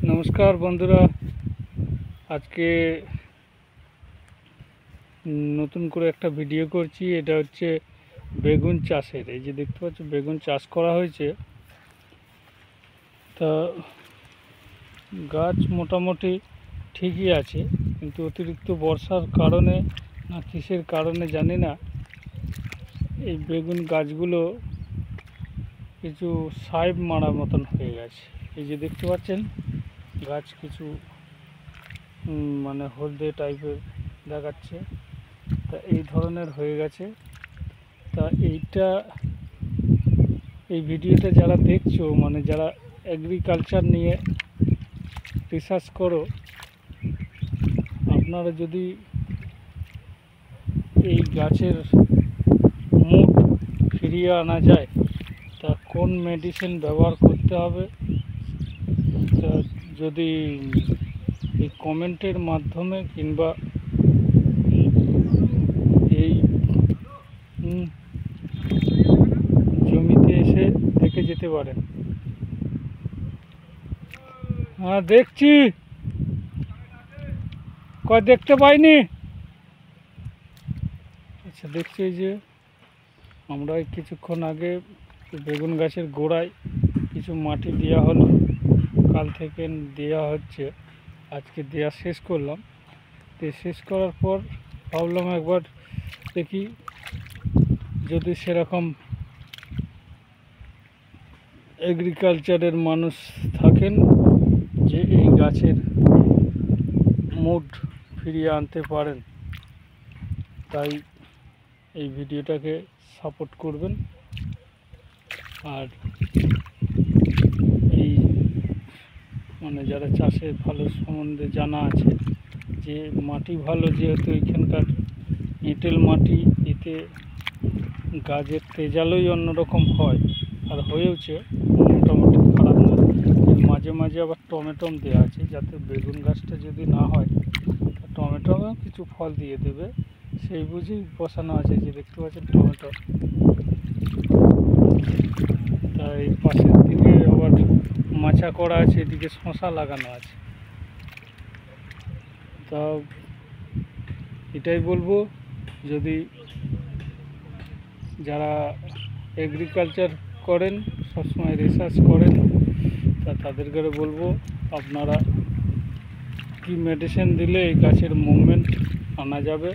নমস্কার বন্ধুরা, আজকে নতুন করে একটা ভিডিও করছি। এটা হচ্ছে বেগুন চাষের। এই যে দেখতে পাচ্ছ বেগুন চাষ করা হয়েছে। তা গাছ মোটামুটি ঠিকই আছে, কিন্তু অতিরিক্ত বর্ষার কারণে না কিসের কারণে জানি না, এই বেগুন গাছগুলো কিছু সাইব মারা মতন হয়ে গেছে। এই যে দেখতে পাচ্ছেন গাছ কিছু মানে হলদে টাইপের দেখাচ্ছে, তা এই ধরনের হয়ে গেছে। তা এই ভিডিওটা যারা দেখছো, মানে যারা এগ্রিকালচার নিয়ে রিসার্চ করো, আপনারা যদি এই গাছের মুড ফিরিয়ে আনা যায়, তা কোন মেডিসিন ব্যবহার করতে হবে, তা যদি এই কমেন্টের মাধ্যমে কিংবা এই জমিতে এসে দেখে যেতে পারেন। হ্যাঁ দেখছি, কয় দেখতে পাইনি। আচ্ছা দেখছি, এই যে আমরা কিছুক্ষণ আগে বেগুন গাছের গোড়ায় কিছু মাটি দেওয়া হলো, কাল থেকে দেওয়া হচ্ছে, আজকে দেওয়া শেষ করলাম। তো শেষ করার পর ভাবলাম একবার দেখি, যদি সেরকম এগ্রিকালচারের মানুষ থাকেন যে এই গাছের মুড ফিরিয়ে আনতে পারেন, তাই এই ভিডিওটাকে সাপোর্ট করবেন। আর এই মানে যারা চাষের ভালো সম্বন্ধে জানা আছে, যে মাটি ভালো, যেহেতু এখানকার এঁটেল মাটি, এতে গাছের তেজালোই অন্যরকম হয়, আর হয়েওছে মোটামুটি খারাপ না। মাঝে মাঝে আবার টমেটম দেওয়া আছে, যাতে বেগুন গাছটা যদি না হয় টমেটোও কিছু ফল দিয়ে দেবে, সেই বুঝেই বসানো আছে। যে দেখতে পাচ্ছেন টমেটো। তাই পাশের দিকে আবার মাচা করা আছে, এদিকে শশা লাগানো আছে। তা এটাই বলবো, যদি যারা এগ্রিকালচার করেন, সবসময় রিসার্চ করেন, তা তাদেরকে বলবো আপনারা কি মেডিসিন দিলে এই গাছের মুভমেন্ট আনা যাবে,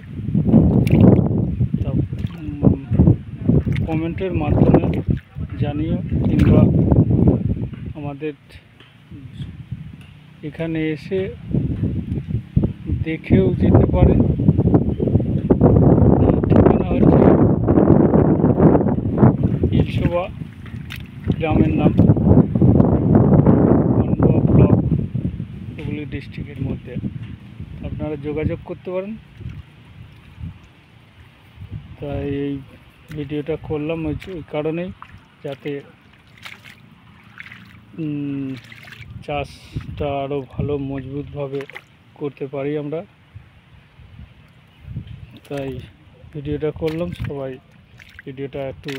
তা কমেন্টের মাধ্যমে জানিও, কিংবা আমাদের এখানে এসে দেখেও যেতে পারেন। ঠিকানা হচ্ছে ইলশোবা, গ্রামের নাম, পান্ডুয়া ব্লক, হুগলি ডিস্ট্রিক্টের মধ্যে। আপনারা যোগাযোগ করতে পারেন। তাই এই ভিডিওটা করলাম ওই কারণেই, যাতে চাষটা আরও ভালো মজবুতভাবে করতে পারি আমরা। তাই ভিডিওটা করলাম। সবাই ভিডিওটা একটু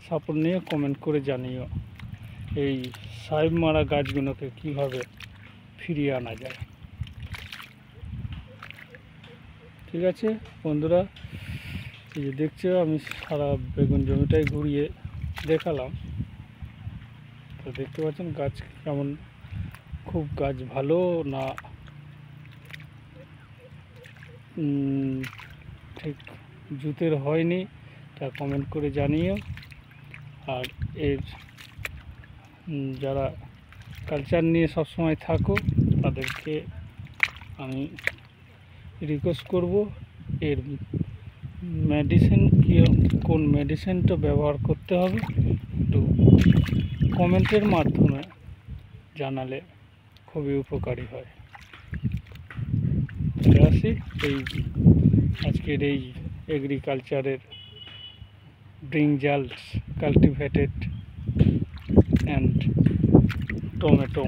সাপোর্ট নিয়ে কমেন্ট করে জানিও এই সাইব মারা গাছগুলোকে কীভাবে ফিরিয়ে আনা যায়। ঠিক আছে বন্ধুরা, এই যে দেখছো আমি সারা বেগুন জমিটাই ঘুরিয়ে দেখালাম। তো দেখতে পাচ্ছেন গাছ কেমন, খুব গাছ ভালো না ঠিক জুতের হয়নি, তা কমেন্ট করে জানিও। আর এর যারা কালচার নিয়ে সবসময় থাকো, তাদেরকে আমি রিকোয়েস্ট করব, এর মেডিসিন কোন মেডিসিনটা ব্যবহার করতে হবে একটু কমেন্টের মাধ্যমে জানালে খুবই উপকারী হয়। চলে আসি এই আজকের এই এগ্রিকালচারের ব্রিঞ্জালস কাল্টিভেটেড অ্যান্ড টমেটো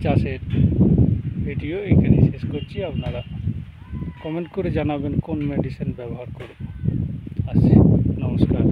চাষের ভিডিও এখানে শেষ করছি। আপনারা কমেন্ট করে জানাবেন কোন মেডিসিন ব্যবহার করব। আসছি, নমস্কার।